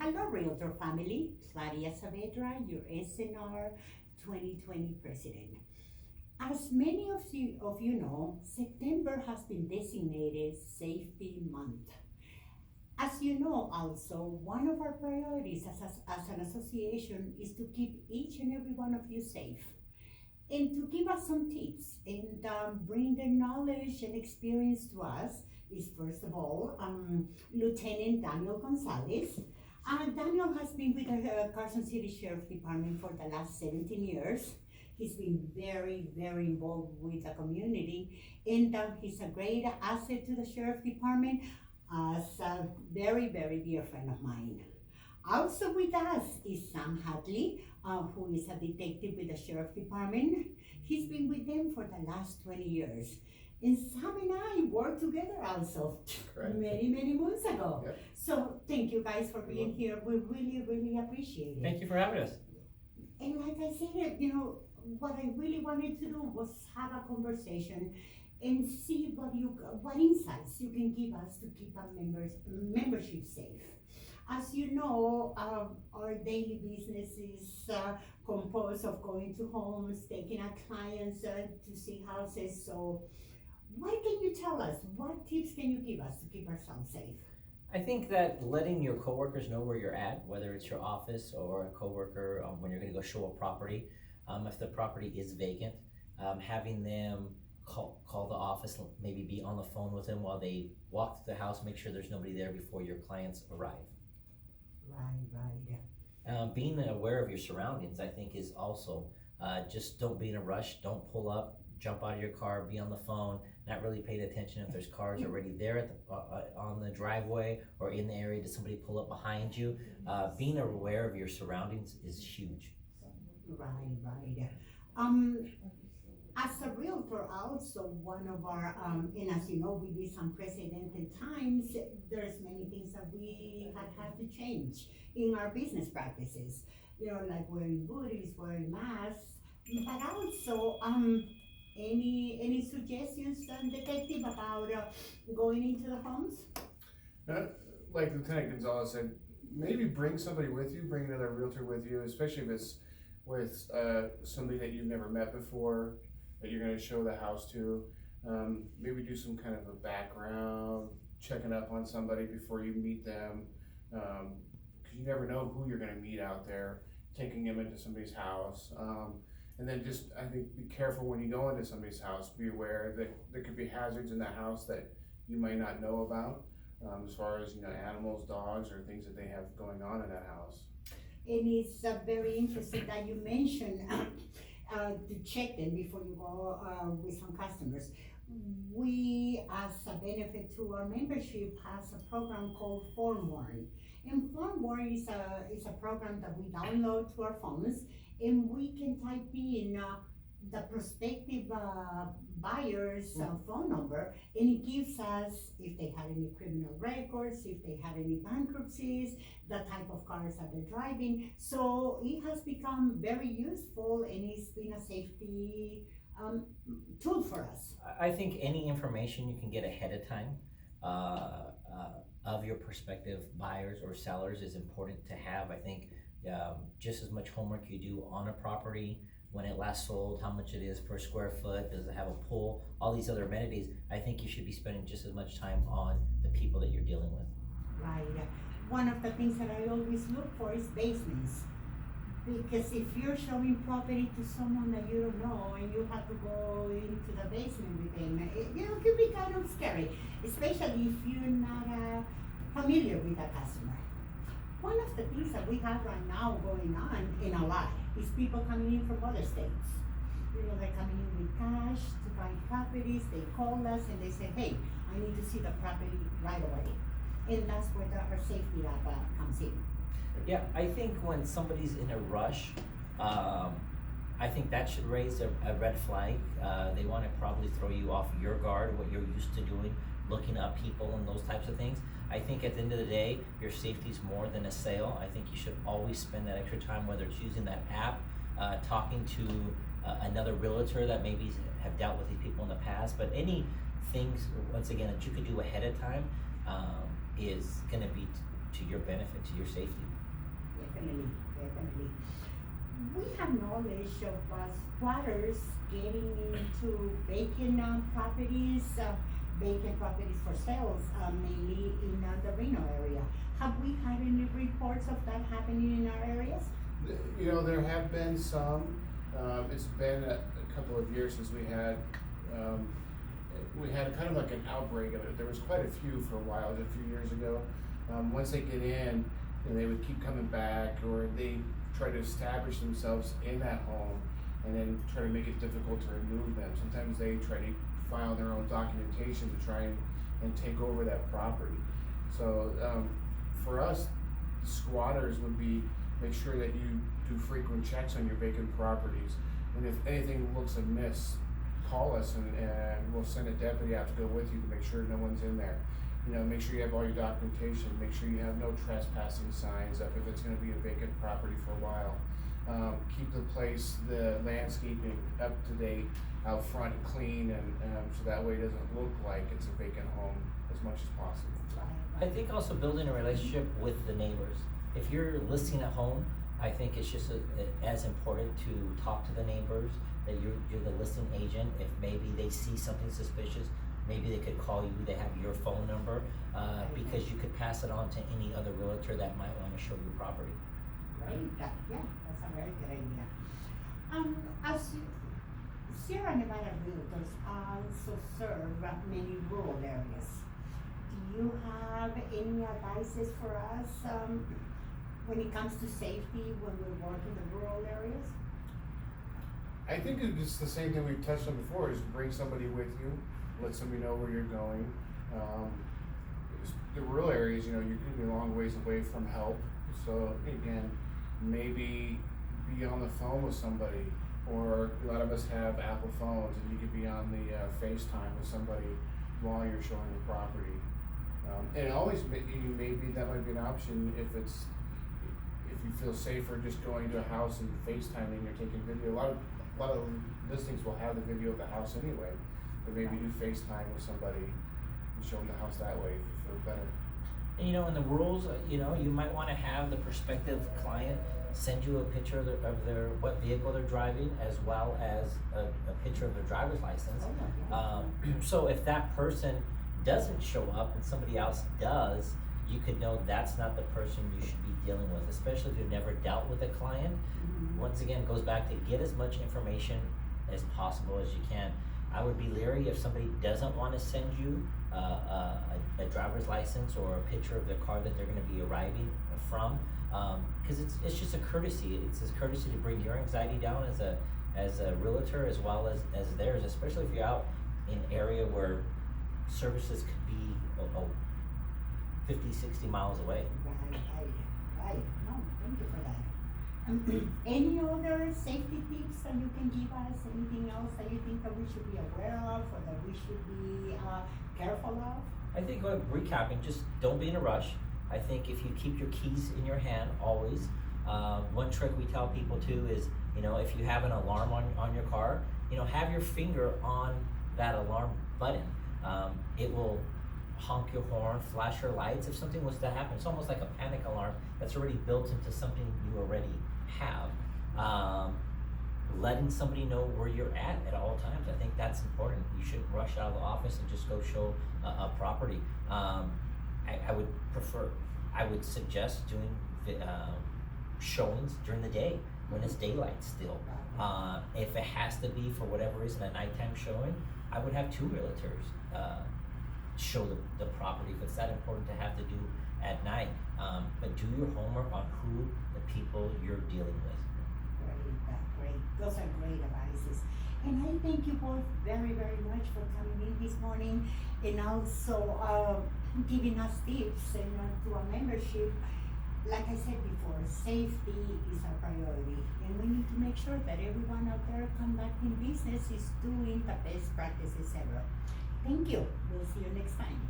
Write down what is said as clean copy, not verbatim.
Hello, Realtor family. Claudia Saavedra, your SNR 2020 president. As many of you know, September has been designated Safety Month. As you know, also, one of our priorities as an association is to keep each and every one of you safe. And to give us some tips and bring their knowledge and experience to us is, first of all, Lieutenant Daniel Gonzalez. Daniel has been with the Carson City Sheriff Department for the last 17 years. He's been very, very involved with the community, and he's a great asset to the Sheriff Department as a very, very dear friend of mine. Also with us is Sam Hatley, who is a detective with the Sheriff Department. He's been with them for the last 20 years. And Sam and I worked together also Correct. many months ago. Yep. So thank you guys for being here. We really, really appreciate it. Thank you for having us. And like I said, what I really wanted to do was have a conversation and see what insights you can give us to keep our membership safe. As you know, our daily business is composed of going to homes, taking our clients to see houses. So what can you tell us? What tips can you give us to keep ourselves safe? I think that letting your coworkers know where you're at, whether it's your office or a coworker, when you're going to go show a property, if the property is vacant, having them call the office, maybe be on the phone with them while they walk to the house, make sure there's nobody there before your clients arrive. Right. Being aware of your surroundings, I think, is also just don't be in a rush. Don't pull up, jump out of your car, be on the phone, not really paying attention if there's cars already there at on the driveway or in the area. Does somebody pull up behind you? Being aware of your surroundings is huge. Right. As a realtor, also one of our, and as you know, with these unprecedented times, there's many things that we have had to change in our business practices. Like wearing booties, wearing masks, but also, any suggestions, Detective, about going into the homes? Like Lieutenant Gonzalez said, maybe bring somebody with you, bring another realtor with you, especially if it's with somebody that you've never met before, that you're going to show the house to. Maybe do some kind of a background, checking up on somebody before you meet them, because you never know who you're going to meet out there, taking them into somebody's house. And then just, I think, be careful when you go into somebody's house. Be aware that there could be hazards in that house that you might not know about, as far as animals, dogs, or things that they have going on in that house. And it's very interesting that you mentioned to check them before you go with some customers. We, as a benefit to our membership, has a program called FormWarn. And FormWarn is a program that we download to our phones, and we can type in the prospective buyer's phone number, and it gives us if they had any criminal records, if they had any bankruptcies, the type of cars that they're driving. So it has become very useful, and it's been a safety tool for us. I think any information you can get ahead of time of your prospective buyers or sellers is important to have. I think just as much homework you do on a property, when it last sold, how much it is per square foot, does it have a pool, all these other amenities, I think you should be spending just as much time on the people that you're dealing with. Right. One of the things that I always look for is basements. Because if you're showing property to someone that you don't know and you have to go into the basement with them, it can be kind of scary, especially if you're not familiar with the customer. One of the things that we have right now going on in a lot is people coming in from other states. They're coming in with cash to buy properties. They call us and they say, hey, I need to see the property right away. And that's where our safety app comes in. Yeah, I think when somebody's in a rush, I think that should raise a red flag. They want to probably throw you off your guard, what you're used to doing, looking up people and those types of things. I think at the end of the day, your safety is more than a sale. I think you should always spend that extra time, whether it's using that app, talking to another realtor that maybe have dealt with these people in the past. But any things, once again, that you could do ahead of time is going to be to your benefit, to your safety. Definitely, definitely. We have knowledge of squatters getting into vacant properties for sales, mainly in the Reno area. Have we had any reports of that happening in our areas? You know, there have been some, it's been a couple of years since um, we had kind of like an outbreak of it. There was quite a few for a while, a few years ago. Once they get in, you know, they would keep coming back, or they try to establish themselves in that home and then try to make it difficult to remove them. Sometimes they try to file their own documentation to try and take over that property. So for us, squatters would be, make sure that you do frequent checks on your vacant properties. And if anything looks amiss, call us and we'll send a deputy out to go with you to make sure no one's in there. You know, make sure you have all your documentation, make sure you have no trespassing signs up if it's gonna be a vacant property for a while. Keep the landscaping up to date, out front clean, and so that way it doesn't look like it's a vacant home as much as possible. I think also building a relationship with the neighbors. If you're listing a home, I think it's just as important to talk to the neighbors, that you're the listing agent. If maybe they see something suspicious, maybe they could call you, they have your phone number, because you could pass it on to any other realtor that might wanna show you property. Right, yeah, that's a very good idea. As Sierra Nevada Realtors also serve many rural areas. Do you have any advices for us when it comes to safety when we work in the rural areas? I think it's the same thing we've touched on before, is bring somebody with you, let somebody know where you're going. The rural areas, you know, you're gonna be a long ways away from help, so again, maybe be on the phone with somebody, or a lot of us have Apple phones and you could be on the FaceTime with somebody while you're showing the property. And always, maybe that might be an option if you feel safer just going to a house and FaceTiming or taking video. A lot of listings will have the video of the house anyway, but maybe do FaceTime with somebody and show them the house that way if you feel better. And you know, in the rules, you know, you might wanna have the prospective client send you a picture of what vehicle they're driving, as well as a picture of their driver's license. So if that person doesn't show up and somebody else does, you could know that's not the person you should be dealing with, especially if you've never dealt with a client. Once again, it goes back to get as much information as possible as you can. I would be leery if somebody doesn't wanna send you a driver's license or a picture of the car that they're gonna be arriving from, cause it's just a courtesy. It's a courtesy to bring your anxiety down as a realtor, as well as theirs, especially if you're out in an area where services could be 50, 60 miles away. Right. No, thank you for that. Any other safety tips that you can give us? Anything else that you think that we should be aware of, or that we should be careful of? I think, recapping, just don't be in a rush. I think if you keep your keys in your hand always, one trick we tell people too is, you know, if you have an alarm on your car, you know, have your finger on that alarm button. It will honk your horn, flash your lights if something was to happen. It's almost like a panic alarm that's already built into something you already have. Letting somebody know where you're at all times, I think that's important. You shouldn't rush out of the office and just go show a property. I would suggest doing showings during the day when it's daylight still. If it has to be for whatever reason a nighttime showing, I would have two realtors show the property if it's that important to have to do at night. But do your homework on who the people you're dealing with. Great. Those are great advices. And I thank you both very, very much for coming in this morning, and also giving us tips and to our membership. Like I said before, safety is our priority, and we need to make sure that everyone out there conducting business is doing the best practices ever. Thank you. We'll see you next time.